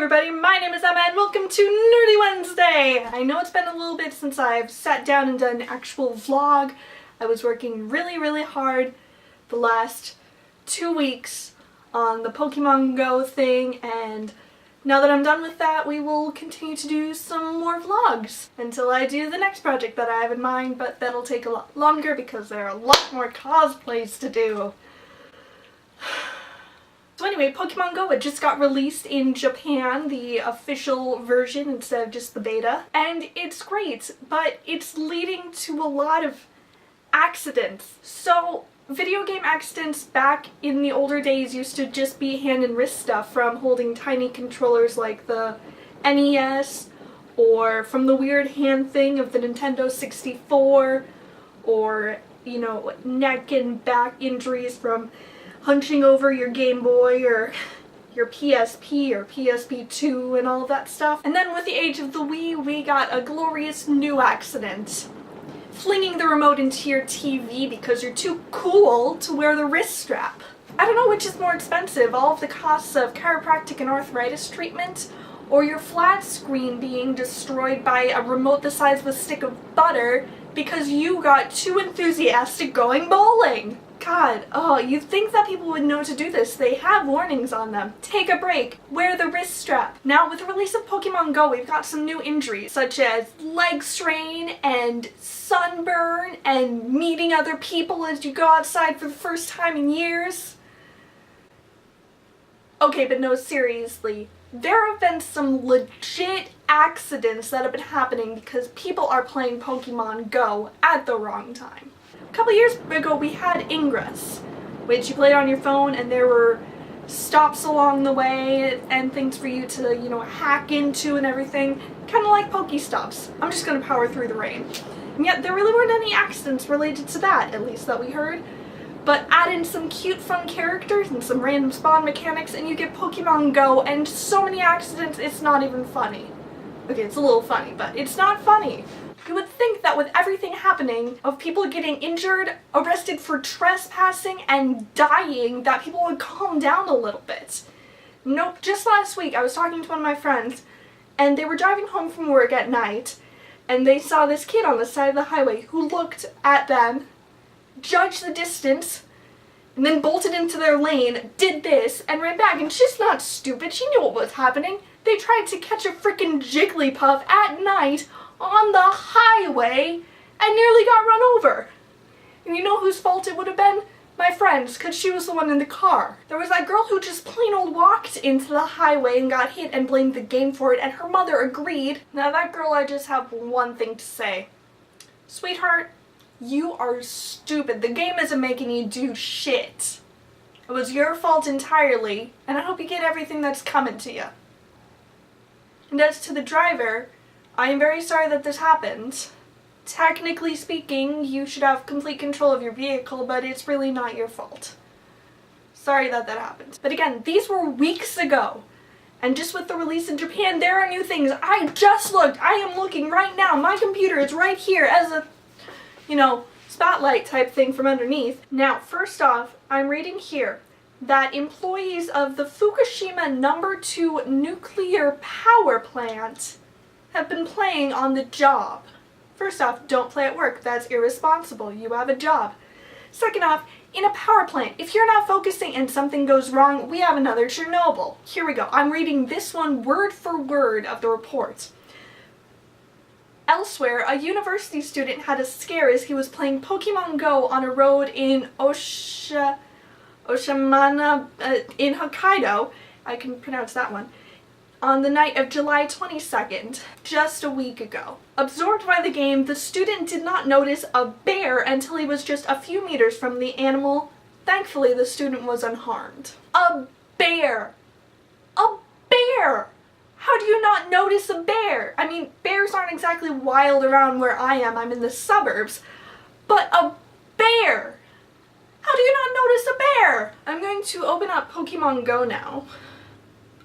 everybody, my name is Emma and welcome to Nerdy Wednesday! I know it's been a little bit since I've sat down and done an actual vlog. I was working really hard the last 2 weeks on the Pokemon Go thing, and now that I'm done with that, we will continue to do some more vlogs until I do the next project that I have in mind, but that'll take a lot longer because there are a lot more cosplays to do. So anyway, Pokemon Go, it just got released in Japan, the official version instead of just the beta. And it's great, but it's leading to a lot of accidents. So video game accidents back in the older days used to just be hand and wrist stuff from holding tiny controllers like the NES, or from the weird hand thing of the Nintendo 64, or, you know, neck and back injuries from hunching over your Game Boy or your PSP or PSP2 and all of that stuff. And then with the age of the Wii, we got a glorious new accident. Flinging the remote into your TV because you're too cool to wear the wrist strap. I don't know which is more expensive, all of the costs of chiropractic and arthritis treatment, or your flat screen being destroyed by a remote the size of a stick of butter because you got too enthusiastic going bowling. God, oh, you'd think that people would know to do this. They have warnings on them. Take a break. Wear the wrist strap. Now, with the release of Pokemon Go, we've got some new injuries, such as leg strain and sunburn and meeting other people as you go outside for the first time in years. Okay, but no, seriously. There have been some legit accidents that have been happening because people are playing Pokemon Go at the wrong time. A couple years ago we had Ingress, which you played on your phone and there were stops along the way and things for you to, you know, hack into and everything. Kind of like Pokestops. I'm just gonna power through the rain. And yet there really weren't any accidents related to that, at least that we heard. But add in some cute fun characters and some random spawn mechanics and you get Pokemon Go and so many accidents it's not even funny. Okay, it's a little funny, but it's not funny. You would think that with everything happening, of people getting injured, arrested for trespassing, and dying, that people would calm down a little bit. Nope, just last week I was talking to one of my friends, and they were driving home from work at night, and they saw this kid on the side of the highway who looked at them, judged the distance, and then bolted into their lane, did this, and ran back. And she's not stupid, she knew what was happening. They tried to catch a freaking Jigglypuff at night on the highway and nearly got run over. And you know whose fault it would have been? My friend's, because she was the one in the car. There was that girl who just plain old walked into the highway and got hit and blamed the game for it, and her mother agreed. Now that girl, I just have one thing to say. Sweetheart, you are stupid. The game isn't making you do shit. It was your fault entirely, and I hope you get everything that's coming to you. And as to the driver, I am very sorry that this happened. Technically speaking, you should have complete control of your vehicle, but it's really not your fault. Sorry that that happened. But again, these were weeks ago. And just with the release in Japan, there are new things. I just looked. I am looking right now. My computer is right here as a, you know, spotlight type thing from underneath. Now, first off, I'm reading here that employees of the Fukushima No. 2 nuclear power plant have been playing on the job. First off, don't play at work. That's irresponsible. You have a job. Second off, in a power plant, if you're not focusing and something goes wrong, we have another Chernobyl. Here we go. I'm reading this one word for word of the report. Elsewhere, a university student had a scare as he was playing Pokemon Go on a road in Oshimana in Hokkaido. I can pronounce that one. On the night of July 22nd, just a week ago. Absorbed by the game, the student did not notice a bear until he was just a few meters from the animal. Thankfully, the student was unharmed. A bear! A bear! How do you not notice a bear? I mean, bears aren't exactly wild around where I am. I'm in the suburbs. But a bear! How do you not notice a bear? I'm going to open up Pokemon Go now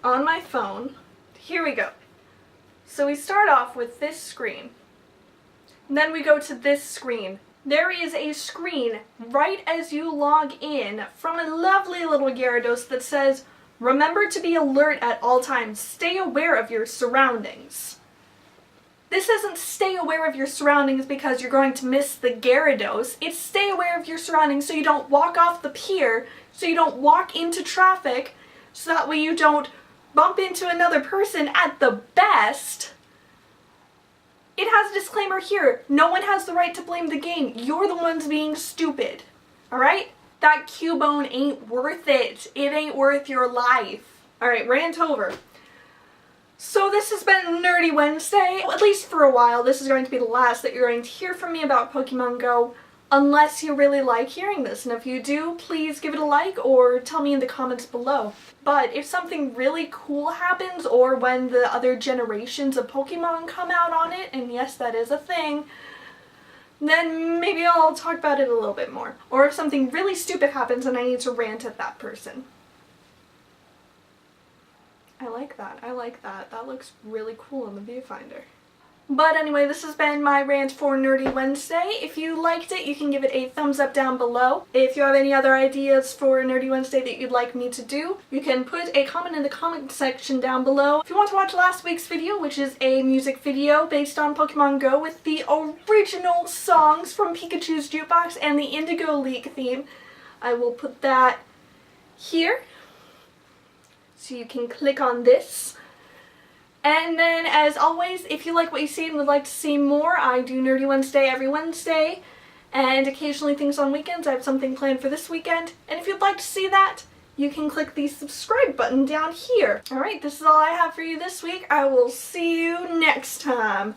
on my phone. Here we go. So we start off with this screen. And then we go to this screen. There is a screen right as you log in from a lovely little Gyarados that says Remember to be alert at all times. Stay aware of your surroundings. This isn't stay aware of your surroundings because you're going to miss the Gyarados. It's stay aware of your surroundings so you don't walk off the pier, so you don't walk into traffic, so that way you don't bump into another person at the best. It has a disclaimer here. No one has the right to blame the game. You're the ones being stupid. Alright? That Cubone ain't worth it. It ain't worth your life. Alright, rant over. So this has been Nerdy Wednesday. At least for a while. This is going to be the last that you're going to hear from me about Pokemon Go. Unless you really like hearing this. And if you do, please give it a like or tell me in the comments below. But if something really cool happens, or when the other generations of Pokemon come out on it, and yes, that is a thing, then maybe I'll talk about it a little bit more. Or if something really stupid happens and I need to rant at that person. I like that. I like that. That looks really cool in the viewfinder. But anyway, this has been my rant for Nerdy Wednesday. If you liked it, you can give it a thumbs up down below. If you have any other ideas for Nerdy Wednesday that you'd like me to do, you can put a comment in the comment section down below. If you want to watch last week's video, which is a music video based on Pokemon Go with the original songs from Pikachu's Jukebox and the Indigo League theme, I will put that here. So you can click on this. And then, as always, if you like what you see and would like to see more, I do Nerdy Wednesday every Wednesday, and occasionally things on weekends. I have something planned for this weekend, and if you'd like to see that, you can click the subscribe button down here. Alright, this is all I have for you this week. I will see you next time.